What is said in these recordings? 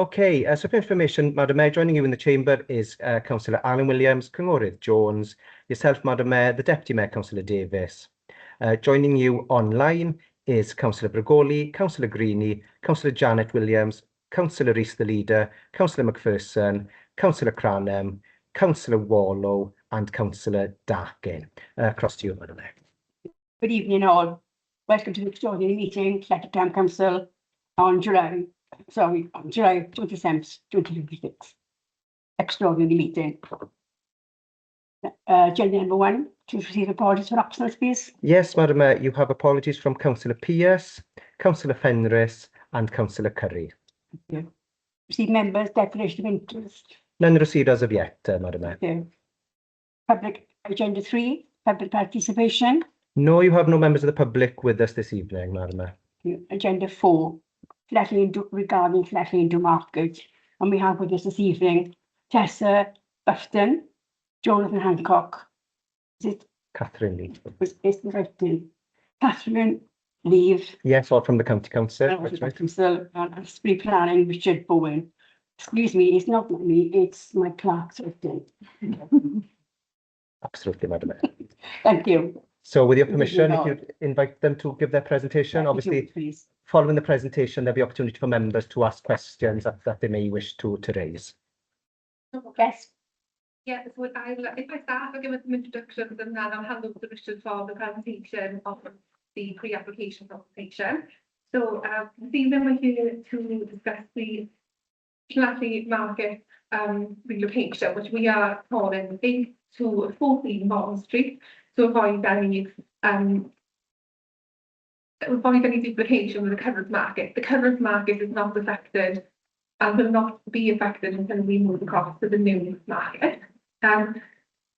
Okay, so for information, Madam Mayor, joining you in the chamber is Councillor Alan Williams, Cynghorydd Jones, yourself, Madam Mayor, the Deputy Mayor, Councillor Davies. Joining you online is Councillor Brigoli, Councillor Greeny, Councillor Janet Williams, Councillor Rees the Leader, Councillor Macpherson, Councillor Cranham, Councillor Wallow and Councillor Darkin. Across to you, Madam Mayor. Good evening all. Welcome to the extraordinary meeting, Llanelli Town Council on July 27th, 2026. Extraordinary meeting. Agenda number 1, to receive apologies for absence, please. Yes, Madam Mayor, you have apologies from Councillor Pearce, Councillor Fenris and Councillor Curry. Thank you. Receive members' declaration of interest. None received as of yet, Madam Mayor. Thank you. Public agenda 3, public participation. No, you have no members of the public with us this evening, Madam Mayor. Thank you. Agenda 4, regarding Llanelli into market. And we have with us this evening Tessa Bufton, Jonathan Hancock. Is it Catherine Lee. is the right name? Catherine Leave. Yes, all from the County Council. That's right. Council and Spree Planning, Richard Bowen. Excuse me, it's not me, it's my clerk's written. Absolutely, Madam Mayor. Thank you. So with your permission, if you'd invite them to give their presentation, obviously, Please. following the presentation, there'll be opportunity for members to ask questions that they may wish to raise. Yes. Yeah, so if I start, I'll give us some introductions and then I'll hand over to Richard for the presentation of the pre-application consultation. So this evening we're here to discuss the Llanelli market relocation, which we are calling 8 to 14 Bottom Street, to avoid any duplication with the current market. The current market is not affected and will not be affected until we move across to the new market.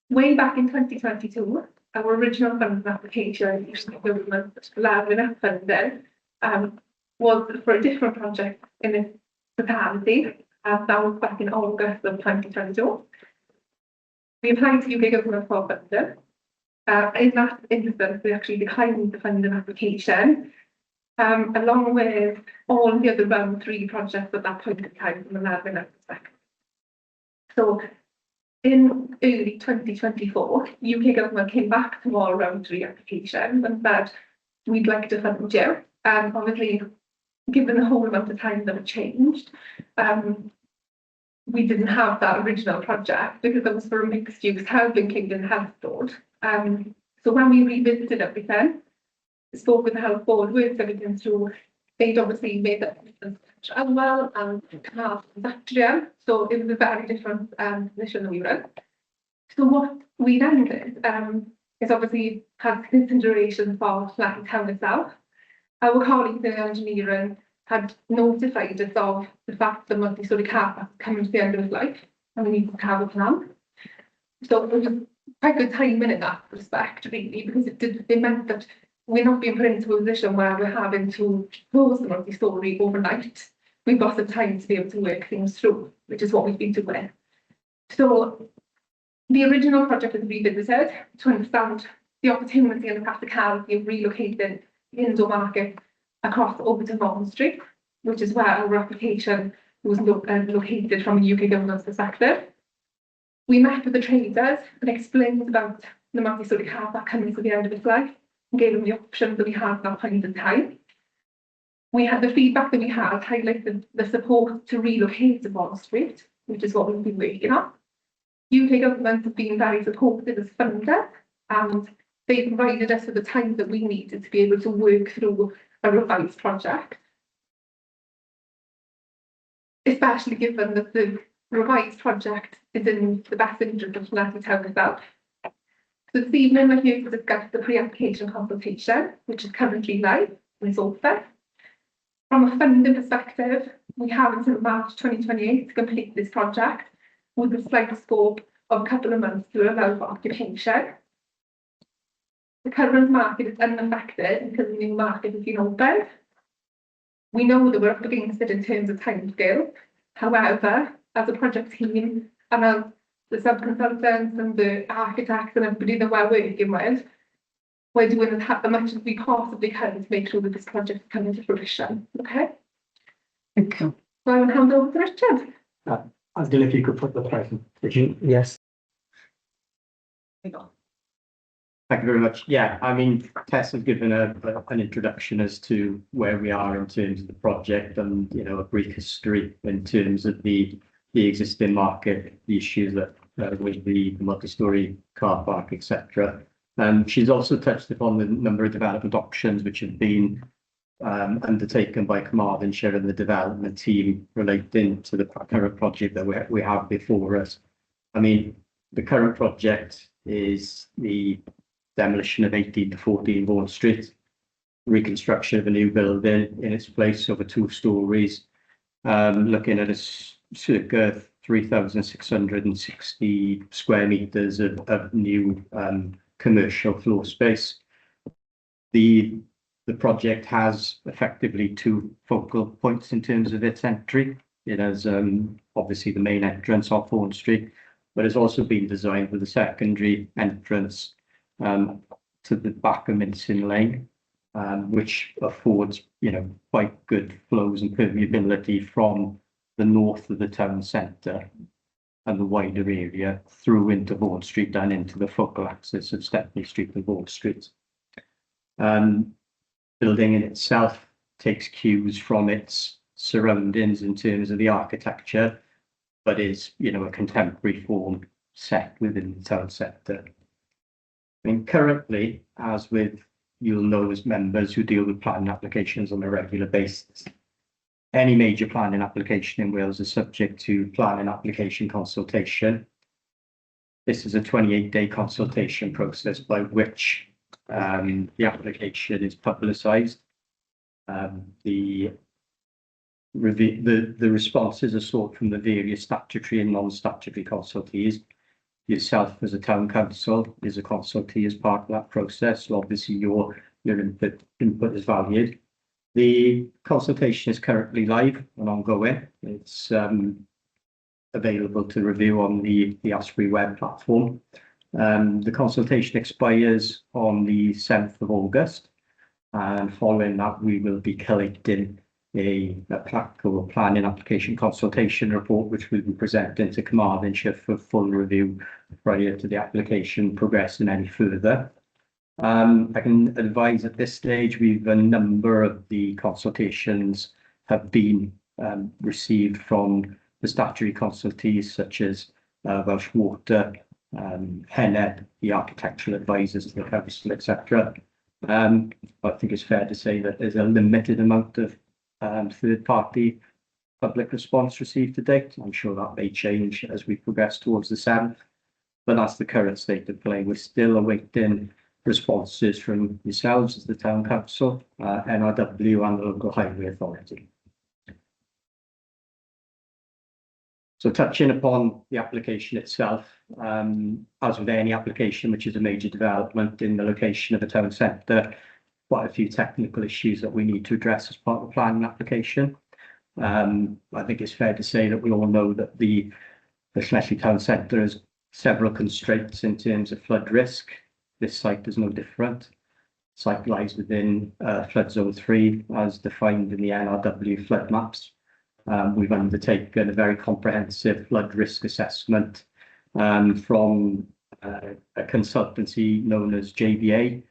Way back in 2022, our original funding application, the government allowing funding, was for a different project in its totality. That was back in August of 2022. We applied to UK government for funding. In that instance, we actually declined the funding application, along with all the other round 3 projects at that point in time from an admin perspective. So in early 2024, UK government came back to all round 3 applications and said, we'd like to fund you. And obviously, given the whole amount of time that had changed, we didn't have that original project because it was for a mixed use housing Kingdom Health Board. So when we revisited everything, spoke with the Health Board, worked everything through, they'd obviously made that as well and Canolfan. So it was a very different position that we were in. So what we then did is obviously had consideration for Llanelli Town itself. Our colleagues in engineering had notified us of the fact that multi-storey car park coming to the end of its life and we needed to have a plan. So it was quite good timing in that respect, really, because it meant that we're not being put into a position where we're having to close the multi-storey overnight. We've got some time to be able to work things through, which is what we've been doing. So the original project was revisited to understand the opportunity and the practicality of relocating the indoor market across over to Bottom Street, which is where our application was located from a UK government's perspective. We met with the traders and explained about the multi-storey car park coming to the end of its life and gave them the options that we had at that point in time. We had the feedback that we had highlighted the support to relocate to Bottom Street, which is what we've been working on. UK government have been very supportive as funder and they provided us with the time that we needed to be able to work through a revised project. Especially given that the revised project is in the best interest of Llanelli Town itself. So this evening we're here to discuss the pre-application consultation, which is currently live and is open. From a funding perspective, we have until March 2028 to complete this project with a slight scope of a couple of months to allow for occupation. The current market is unaffected until the new market has been opened. We know that we're up against it in terms of timescale. However, as a project team and as the sub-consultants and the architects and everybody that we're working with, we're doing as much as we possibly can to make sure that this project is coming to fruition. Okay? Thank you. So I'm going to hand over to Richard. I don't know if you could put the presentation. Yes. Thank you very much. Yeah, I mean, Tess has given an introduction as to where we are in terms of the project and, you know, a brief history in terms of the existing market, the issues that with the multi-storey car park, etc. She's also touched upon the number of development options which have been undertaken by Carmarthenshire and the development team relating to the current project that we have before us. I mean, the current project is the demolition of 18 to 14 Vaughan Street, reconstruction of a new building in its place over 2 stories, looking at a circa 3,660 square metres of new commercial floor space. The project has effectively 2 focal points in terms of its entry. It has obviously the main entrance off Vaughan Street, but it's also been designed with a secondary entrance to the back of Mincing Lane, which affords, you know, quite good flows and permeability from the north of the town centre and the wider area through into Vaughan Street and into the focal axis of Stepney Street and Vaughan Street. Building in itself takes cues from its surroundings in terms of the architecture, but is, you know, a contemporary form set within the town centre. I mean, currently, as with you'll know as members who deal with planning applications on a regular basis, any major planning application in Wales is subject to planning application consultation. This is a 28-day consultation process by which the application is publicised. The responses are sought from the various statutory and non-statutory consultees. Yourself as a town council is a consultee as part of that process, so obviously your input is valued. The consultation is currently live and ongoing. It's available to review on the Asprey web platform. The consultation expires on the 7th of August, and following that we will be collating a practical planning application consultation report, which will be presented to Carmarthenshire for full review prior to the application progressing any further. I can advise at this stage we've a number of the consultations have been received from the statutory consultees such as Welsh Water, Hened, the architectural advisors to the council, etc. I think it's fair to say that there's a limited amount of third-party public response received to date. I'm sure that may change as we progress towards the 7th, but that's the current state of play. We're still awaiting responses from yourselves as the town council, NRW and the local highway authority. So touching upon the application itself, as with any application which is a major development in the location of a town centre, quite a few technical issues that we need to address as part of the planning application. I think it's fair to say that we all know that the Llanelli town centre has several constraints in terms of flood risk. This site is no different. The site lies within flood zone 3 as defined in the NRW flood maps. We've undertaken a very comprehensive flood risk assessment from a consultancy known as JBA.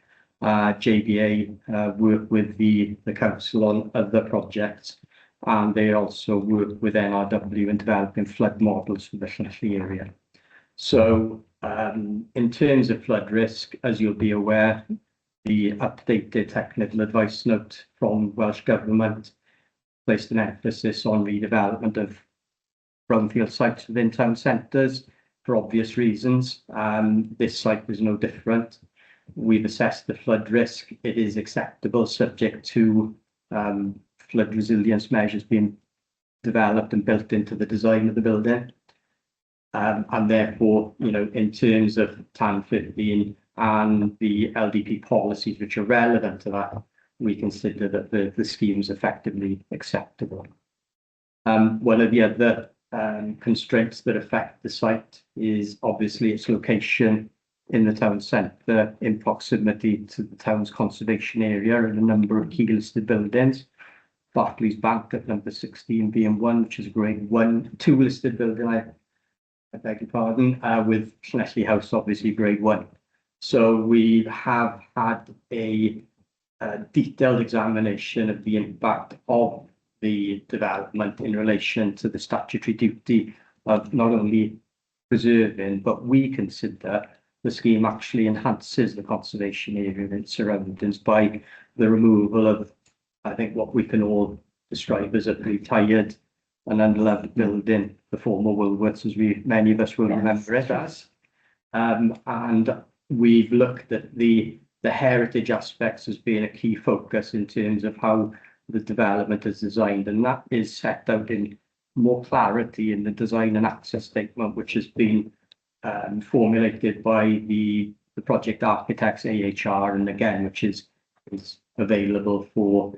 JBA work with the council on other projects, and they also work with NRW in developing flood models for the Llanelli area. So in terms of flood risk, as you'll be aware, the updated technical advice note from Welsh Government placed an emphasis on redevelopment of brownfield sites within town centres for obvious reasons. This site is no different. We've assessed the flood risk. It is acceptable subject to flood resilience measures being developed and built into the design of the building. And therefore, you know, in terms of TAN 15 and the LDP policies which are relevant to that, we consider that the scheme is effectively acceptable. One of the other constraints that affect the site is obviously its location in the town centre in proximity to the town's conservation area and a number of key listed buildings. Barclays Bank at number 16 being one, which is a grade 1, 2 listed building, I beg your pardon, with Llanelli House, obviously grade 1. So we have had a detailed examination of the impact of the development in relation to the statutory duty of not only preserving, but we consider the scheme actually enhances the conservation area and its surroundings by the removal of, I think, what we can all describe as a retired and unloved building, the former Woolworths, as many of us will remember it as. And we've looked at the heritage aspects as being a key focus in terms of how the development is designed, and that is set out in more clarity in the design and access statement, which has been formulated by the project architects AHR, and again, which is available for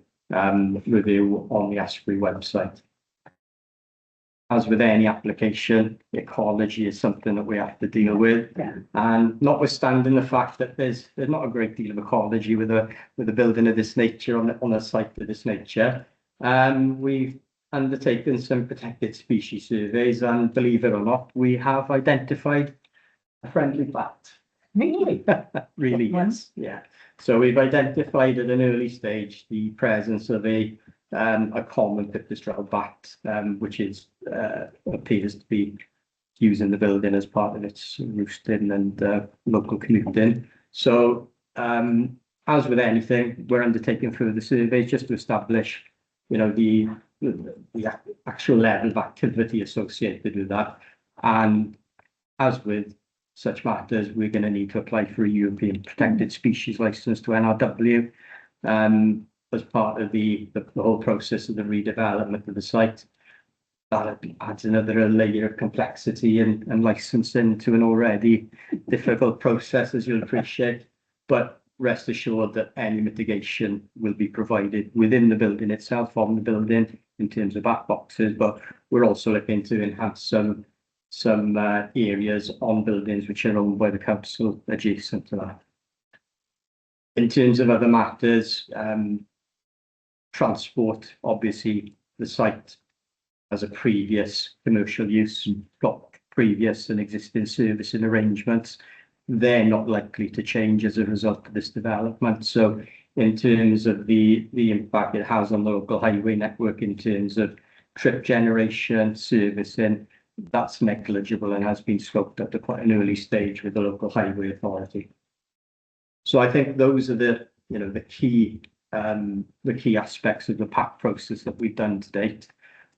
review on the Asprey website. As with any application, ecology is something that we have to deal with, and notwithstanding the fact that there's not a great deal of ecology with a building of this nature on a site of this nature, we've undertaken some protected species surveys, and believe it or not, we have identified a friendly bat. Really? Really, yes, yeah. So we've identified at an early stage the presence of a common pipistrelle bat, which is appears to be using the building as part of its roosting and local commuting. So as with anything, we're undertaking further surveys just to establish, you know, the actual level of activity associated with that. And as with such matters, we're going to need to apply for a European Protected Species Licence to NRW as part of the whole process of the redevelopment of the site. That adds another layer of complexity and licensing to an already difficult process, as you'll appreciate. But rest assured that any mitigation will be provided within the building itself, on the building, in terms of bat boxes, but we're also looking to enhance some areas on buildings which are owned by the council adjacent to that. In terms of other matters, transport, obviously the site has a previous commercial use, got previous and existing servicing arrangements. They're not likely to change as a result of this development. So in terms of the impact it has on the local highway network in terms of trip generation, servicing, that's negligible and has been scoped up at quite an early stage with the local highway authority. So I think those are the key aspects of the PAC process that we've done to date.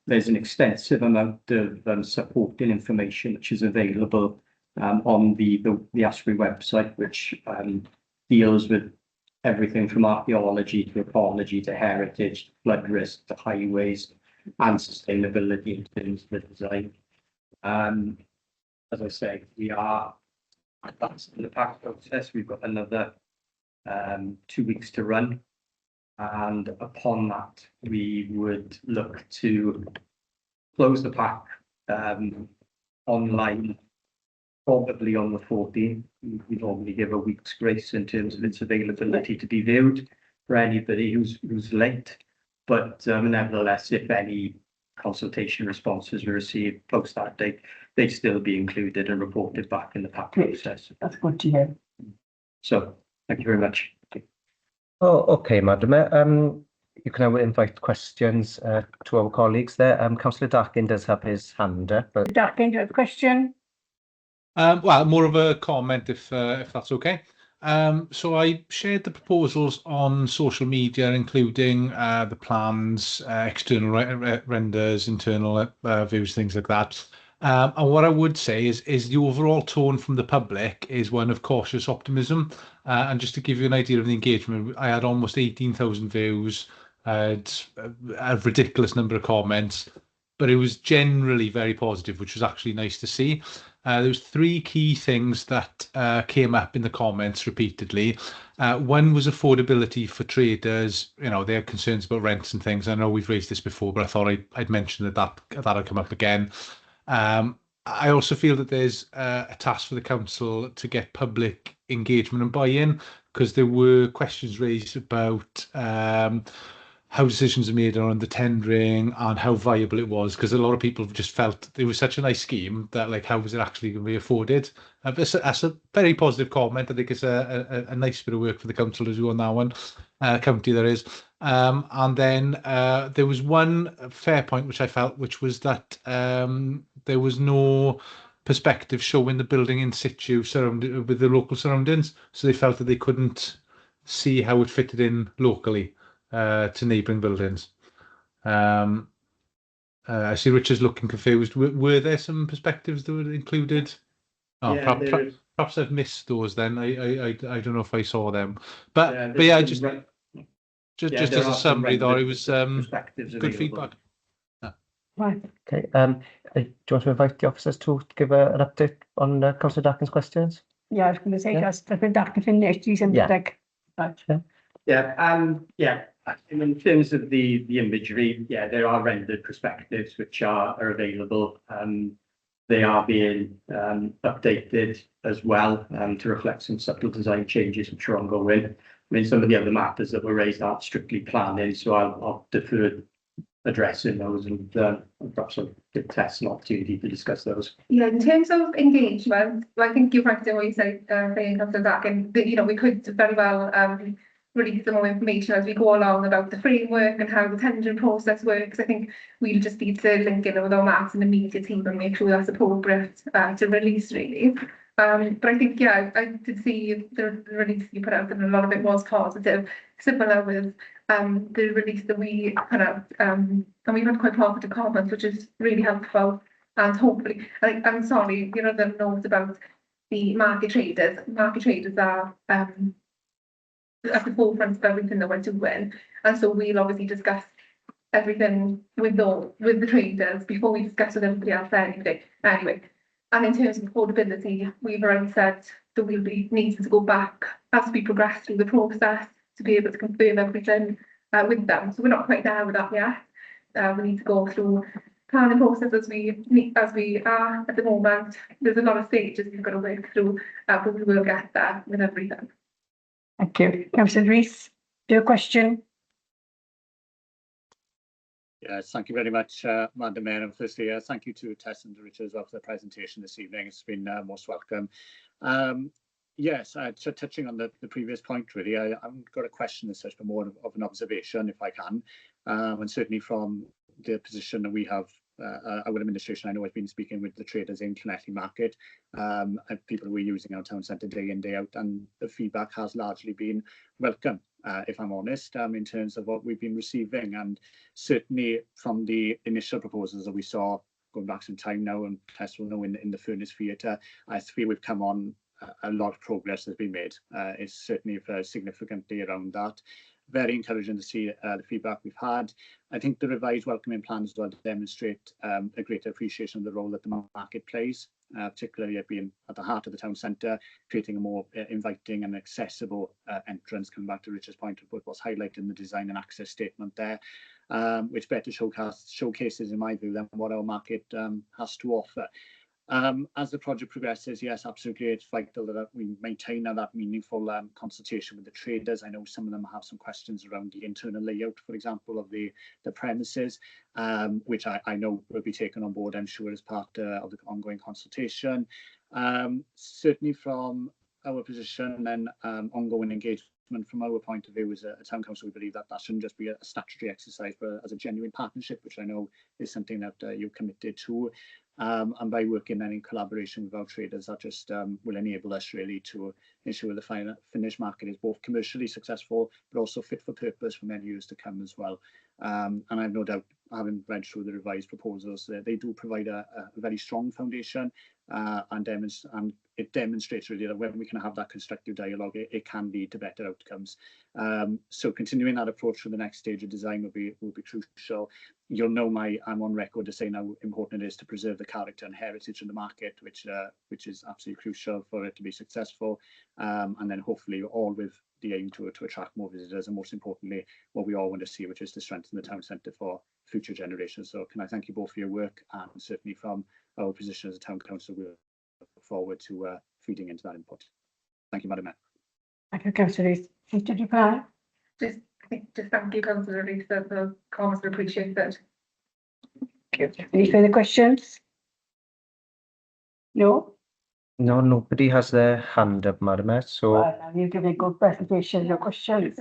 There's an extensive amount of supporting information which is available on the Asprey website, which deals with everything from archaeology to ecology to heritage, flood risk to highways and sustainability in terms of the design. As I say, we are advanced in the PAC process. We've got another 2 weeks to run, and upon that we would look to close the PAC online probably on the 14th. We normally give a week's grace in terms of its availability to be viewed for anybody who's late, but nevertheless, if any consultation responses were received post that date, they'd still be included and reported back in the PAC process. That's good to hear. So thank you very much. Oh, okay, Madam Mayor. You can now invite questions to our colleagues there. Councillor Darkin does have his hand up. But... Darkin, do you have a question? Well, more of a comment, if that's okay. So I shared the proposals on social media, including the plans, external renders, internal views, things like that. And what I would say is the overall tone from the public is one of cautious optimism. And just to give you an idea of the engagement, I had almost 18,000 views, a ridiculous number of comments, but it was generally very positive, which was actually nice to see. There was 3 key things that came up in the comments repeatedly. One was affordability for traders. You know, they have concerns about rents and things. I know we've raised this before, but I thought I'd mention that'll come up again. I also feel that there's a task for the council to get public engagement and buy-in, because there were questions raised about how decisions are made around the tendering and how viable it was, because a lot of people just felt it was such a nice scheme that, like, how was it actually going to be afforded? But that's a very positive comment. I think it's a nice bit of work for the council to do on that one, county there is. And then there was one fair point which I felt, which was that there was no perspective showing the building in situ surrounded with the local surroundings, so they felt that they couldn't see how it fitted in locally to neighbouring buildings. I see Richard's looking confused. Were there some perspectives that were included? Oh, Yeah, perhaps I've missed those then. I don't know if I saw them. But yeah, yeah, just as a summary though, it was good feedback. Right. Okay. Do you want to invite the officers to give an update on Councillor Darkin's questions? Yeah, I was going to say Yeah. just I've been back to finish. He's in Yeah. like, right. Yeah. In terms of the imagery, yeah, there are rendered perspectives which are available. They are being updated as well to reflect some subtle design changes which are ongoing. I mean, some of the other matters that were raised aren't strictly planning, so I'll defer addressing those, and perhaps I'll give Tess an opportunity to discuss those. Yeah, in terms of engagement, I think you're right in what you said, saying Councillor Darkin, that, you know, we could very well release some more information as we go along about the framework and how the tendering process works. I think we'll just need to link in with our maths and the media team and make sure that's appropriate to release, really. But I think, yeah, I did see the release you put out, and a lot of it was positive, similar with the release that we put out, and we had quite positive comments, which is really helpful. And hopefully, I'm sorry, you know, the notes about the market traders. Market traders are at the forefront of everything that we're doing, and so we'll obviously discuss everything with the traders before we discuss with everybody else anyway. And in terms of affordability, we've already said that we'll be needing to go back as we progress through the process to be able to confirm everything with them. So we're not quite there with that yet. We need to go through planning process as we are at the moment. There's a lot of stages we've got to work through, but we will get there with everything. Thank you. Councillor Rees, do you have a question? Yes, thank you very much, Madam Mayor. And firstly, thank you to Tess and Richard as well for the presentation this evening. It's been most welcome. Yes, so touching on the previous point, really, I haven't got a question as such, but more of an observation, if I can. And certainly from the position that we have, our administration, I know I've been speaking with the traders in Llanelli market, and people who are using our town centre day in, day out, and the feedback has largely been welcome, if I'm honest, in terms of what we've been receiving. And certainly from the initial proposals that we saw going back some time now, and Tess will know in the furnace theatre, I feel we've come on a lot of progress has been made. It's certainly significantly around that. Very encouraging to see the feedback we've had. I think the revised welcoming plans will demonstrate a greater appreciation of the role that the market plays, particularly at being at the heart of the town centre, creating a more inviting and accessible entrance, coming back to Richard's point of what was highlighted in the design and access statement there, which better showcases, in my view, than what our market has to offer. As the project progresses, yes, absolutely, it's vital that we maintain that meaningful consultation with the traders. I know some of them have some questions around the internal layout, for example, of the premises, which I know will be taken on board, I'm sure, as part of the ongoing consultation. Certainly from our position and ongoing engagement from our point of view as a town council, we believe that shouldn't just be a statutory exercise, but as a genuine partnership, which I know is something that you're committed to. And by working then in collaboration with our traders, that just will enable us really to ensure the finished market is both commercially successful, but also fit for purpose for many years to come as well. And I've no doubt, having read through the revised proposals, they do provide a very strong foundation, and it demonstrates really that when we can have that constructive dialogue, it can lead to better outcomes. So continuing that approach for the next stage of design will be crucial. You'll know I'm on record as saying how important it is to preserve the character and heritage of the market, which is absolutely crucial for it to be successful. And then hopefully all with the aim to attract more visitors, and most importantly, what we all want to see, which is to strengthen the town centre for future generations. So can I thank you both for your work, and certainly from our position as a town council, we look forward to feeding into that input. Thank you, Madam Mayor. Thank you, Councillor Rees. Did you plan? Just I think just thank you, Councillor Rees, the comments are appreciated. Any further questions? No? No, nobody has their hand up, Madam Mayor. So Well, you've given a good presentation, no questions.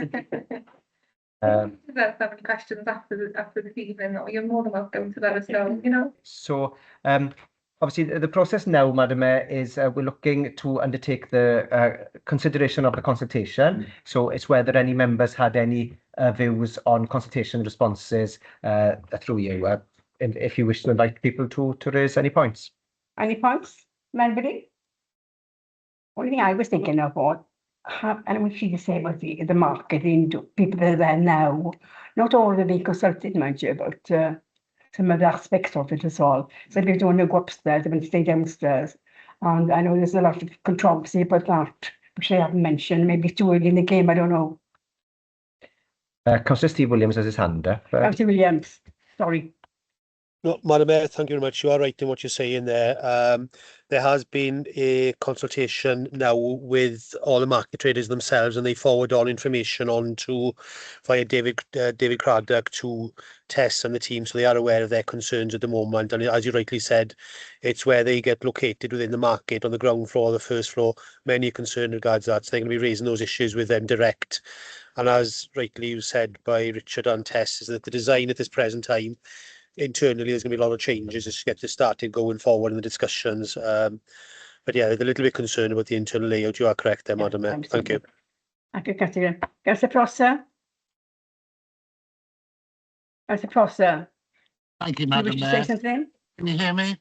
um, If there's any questions after this evening, you're more than welcome to let us know, you know. So, obviously, the process now, Madam Mayor, is we're looking to undertake the consideration of the consultation. So it's whether any members had any views on consultation responses through you. And if you wish to invite people to raise any points. Any points? Anybody? One thing I was thinking of what, and we feel the same with the marketing, people that are there now. Not all of them being consulted, mind you, but some of the aspects of it as well. So if you don't want to go upstairs, they want to stay downstairs. And I know there's a lot of controversy about that, which I haven't mentioned. Maybe it's too early in the game, I don't know. Councillor Steve Williams has his hand up. Councillor Williams, sorry. No, Madam Mayor, thank you very much. You are right in what you're saying there. There has been a consultation now with all the market traders themselves, and they forward all information on to via David Craddock to Tess and the team, so they are aware of their concerns at the moment. And as you rightly said, it's where they get located within the market on the ground floor, the first floor. Many are concerned regards that, so they're going to be raising those issues with them direct. And as rightly you said by Richard and Tess, is that the design at this present time, internally there's going to be a lot of changes just to get this started going forward in the discussions. But yeah, they're a little bit concerned about the internal layout. You are correct there, Madam Mayor. Thank you. Thank you, Councillor. Councillor Prosser? Councillor Prosser, Thank you, do you wish Madam to say Mayor. something? Can you hear me?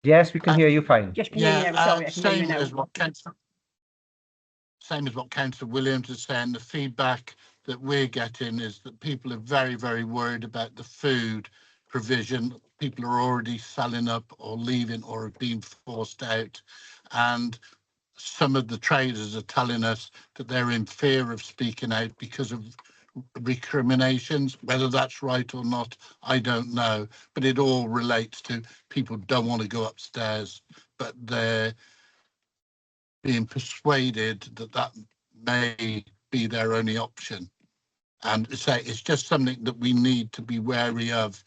Yes, we can hear you fine. Yes, can you hear me now? Sorry, I can hear you Same now. as what Councillor Williams is saying. The feedback that we're getting is that people are very, very worried about the food provision. People are already selling up or leaving or have been forced out. And some of the traders are telling us that they're in fear of speaking out because of recriminations. Whether that's right or not, I don't know. But it all relates to people don't want to go upstairs, but they're being persuaded that that may be their only option. And say it's just something that we need to be wary of.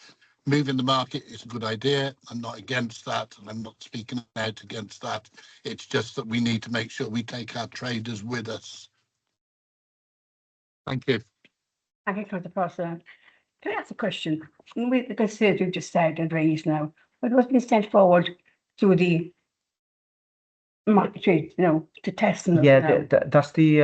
Moving the market is a good idea. I'm not against that, and I'm not speaking out against that. It's just that we need to make sure we take our traders with us. Thank you. Thank you, Councillor Prosser. Can I ask a question? With the concerns you've just said and raised now, but what's been sent forward to the market trade, to test them? Yeah, that's the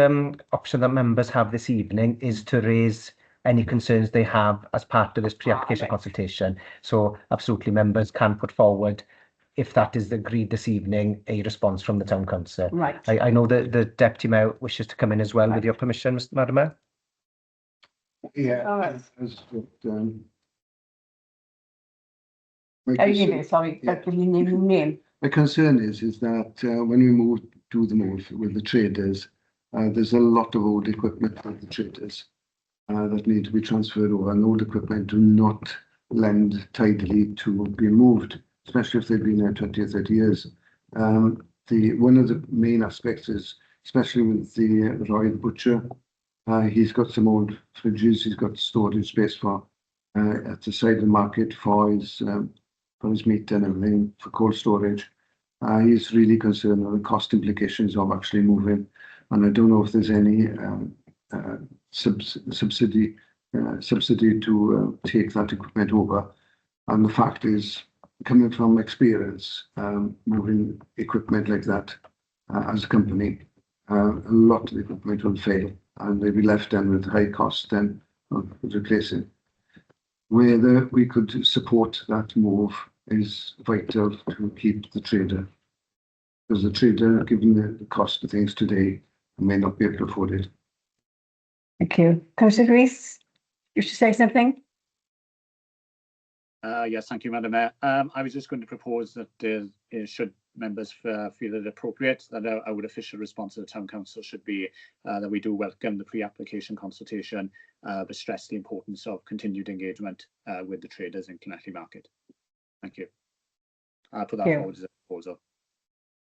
option that members have this evening, is to raise any concerns they have as part of this pre-application consultation. So absolutely, members can put forward, if that is agreed this evening, a response from the Town Council. Right. I know that the Deputy Mayor wishes to come in as well, with your permission, Madam Mayor. Yeah. All right. My Name. my concern is that when we do the move with the traders, there's a lot of old equipment with the traders that need to be transferred over, and old equipment do not lend tidily to be moved, especially if they've been there 20 or 30 years. One of the main aspects is, especially with the Royal Butcher, he's got some old fridges, he's got storage space for at the side of the market for his meat and everything, for cold storage. He's really concerned with the cost implications of actually moving, and I don't know if there's any subsidy to take that equipment over. And the fact is, coming from experience, moving equipment like that as a company, a lot of the equipment will fail, and they'll be left then with high cost then of replacing. Whether we could support that move is vital to keep the trader, because the trader, given the cost of things today, may not be able to afford it. Thank you. Councillor Rees, you should say something? Yes, thank you, Madam Mayor. I was just going to propose that should members feel it appropriate, that our official response to the Town Council should be that we do welcome the pre-application consultation, but stress the importance of continued engagement with the traders in Llanelli Market. Thank you. I'll put that forward as a proposal.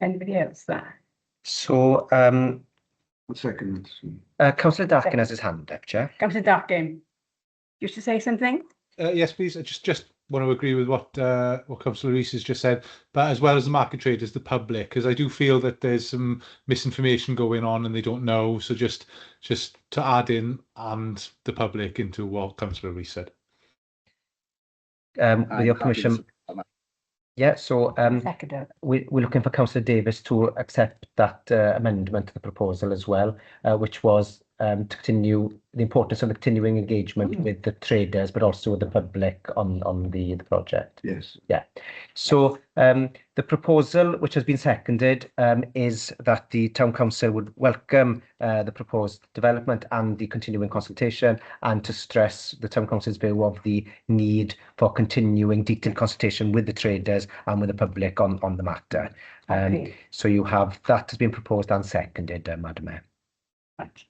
Anybody else there? So I'll second it. Councillor Darkin has his hand up, Chair. Councillor Darkin, you to say something? Yes, please. I just want to agree with what Councillor Rees has just said, but as well as the market traders, the public, because I do feel that there's some misinformation going on and they don't know. So just to add in and the public into what Councillor Rees said. With your permission. Yeah, so Seconder. we're looking for Councillor Davis to accept that amendment to the proposal as well, which was to continue the importance of the continuing engagement with the traders, but also with the public on the project. Yes. Yeah. So the proposal, which has been seconded, is that the Town Council would welcome the proposed development and the continuing consultation, and to stress the Town Council's view of the need for continuing detailed consultation with the traders and with the public on the matter. Okay. So you have that has been proposed and seconded, Madam Mayor. Right.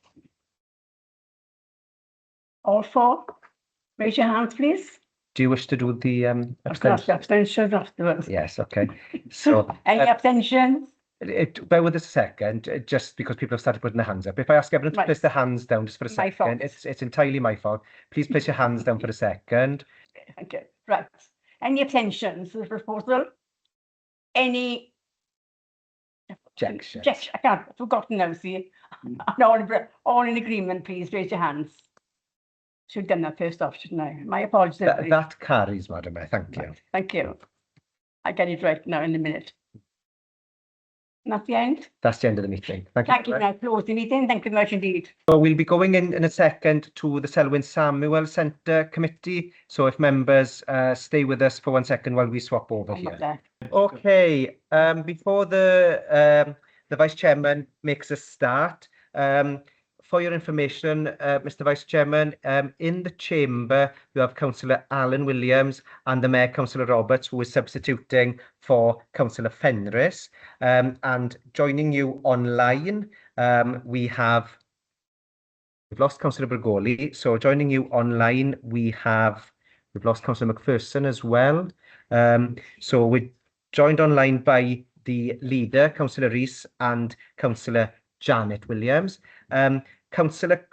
All for? Raise your hands, please. Do you wish to do the Abstention afterwards. Yes, okay. So Any abstentions? bear with us a second, just because people have started putting their hands up. If I ask everyone to Right. place their hands down just for a My fault. second, it's entirely my fault. Please place your hands down for a second. Okay, right. Any abstentions to the proposal? Any Objections. I can't, I've forgotten now, see. All in agreement, please raise your hands. Should have done that first off, shouldn't I? My apologies. everybody. That carries, Madam Mayor. Thank you. Right, thank you. I get it right now in a minute. And that's the end. That's the end of the meeting. Thank you. Thank you. Now close the meeting. Thank you very much indeed. So we'll be going in a second to the Selwyn Samuel Centre Committee. So if members stay with us for 1 second while we swap over I'm not here. there. Okay, before the Vice Chairman makes a start, for your information, Mr Vice Chairman, in the chamber we have Councillor Alan Williams and the Mayor Councillor Roberts, who is substituting for Councillor Fenris. And joining you online, we've lost Councillor Bergoli. So joining you online, we've lost Councillor McPherson as well. So we're joined online by the leader, Councillor Rees, and Councillor Janet Williams. Councillor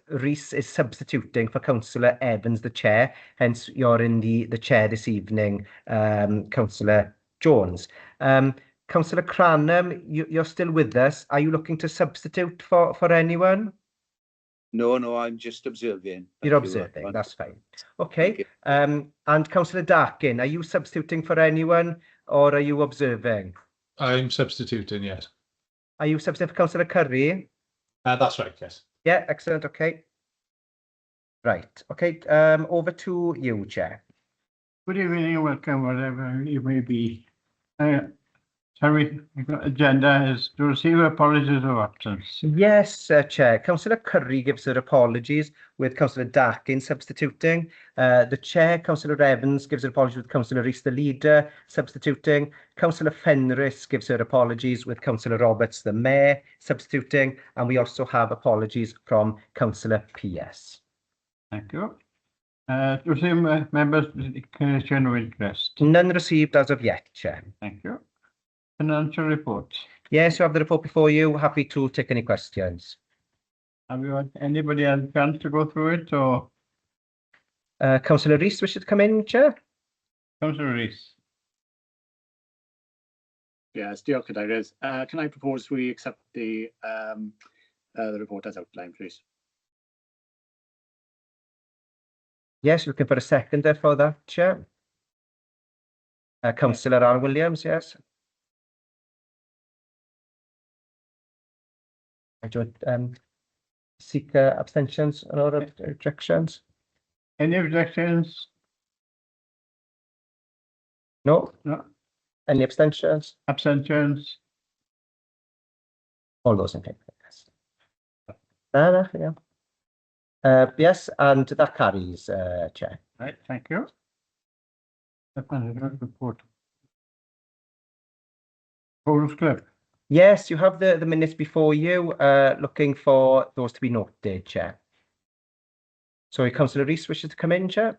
Rees is substituting for Councillor Evans, the chair. Hence, you're in the chair this evening, Councillor Jones. Councillor Cranham, you're still with us. Are you looking to substitute for anyone? No, I'm just observing. You're observing, that's fine. Okay, and Councillor Darkin, are you substituting for anyone or are you observing? I'm substituting, yes. Are you substituting for Councillor Curry? That's right, yes. Yeah, excellent, okay. Right, okay, over to you, Chair. Good evening and welcome, whatever you may be. Sorry, agenda is to receive apologies of absence. Yes, Chair. Councillor Curry gives her apologies with Councillor Darkin substituting. The Chair, Councillor Evans, gives her apologies with Councillor Rees, the leader, substituting. Councillor Fenris gives her apologies with Councillor Roberts, the Mayor, substituting. And we also have apologies from Councillor PS. Thank you. To receive members' declaration of interest. None received as of yet, Chair. Thank you. Financial reports. Yes, you have the report before you. Happy to take any questions. Have you had anybody had a chance to go through it or? Councillor Rees wishes to come in, Chair? Councillor Rees. Yes, diolch, Cadeirydd. Can I propose we accept the report as outlined, please? Yes, looking for a seconder for that, Chair. Councillor R. Williams, yes. I don't seek abstentions or objections. Any objections? No? No. Any abstentions? Abstentions? All those in favour, yes. Yeah. Yes, and that carries, Chair. Right, thank you. The manager's report. Paul's Clip. Yes, you have the minutes before you, looking for those to be noted, Chair. Sorry, Councillor Rees wishes to come in, Chair.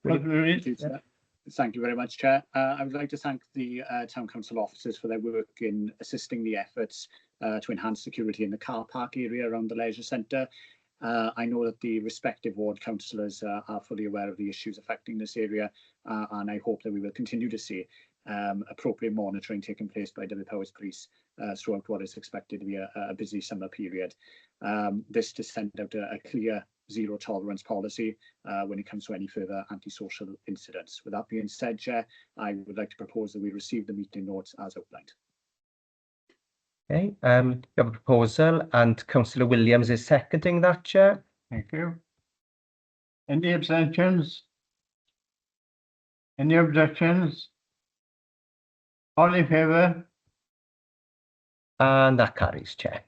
Councillor Rees. Yeah. Thank you very much, Chair. I would like to thank the Town Council officers for their work in assisting the efforts to enhance security in the car park area around the leisure centre. I know that the respective ward councillors are fully aware of the issues affecting this area, and I hope that we will continue to see appropriate monitoring taking place by Dyfed-Powys Police throughout what is expected to be a busy summer period. This to send out a clear zero tolerance policy when it comes to any further antisocial incidents. With that being said, Chair, I would like to propose that we receive the meeting notes as outlined. Okay, you have a proposal and Councillor Williams is seconding that, Chair. Thank you. Any abstentions? Any objections? All in favour? And that carries, Chair.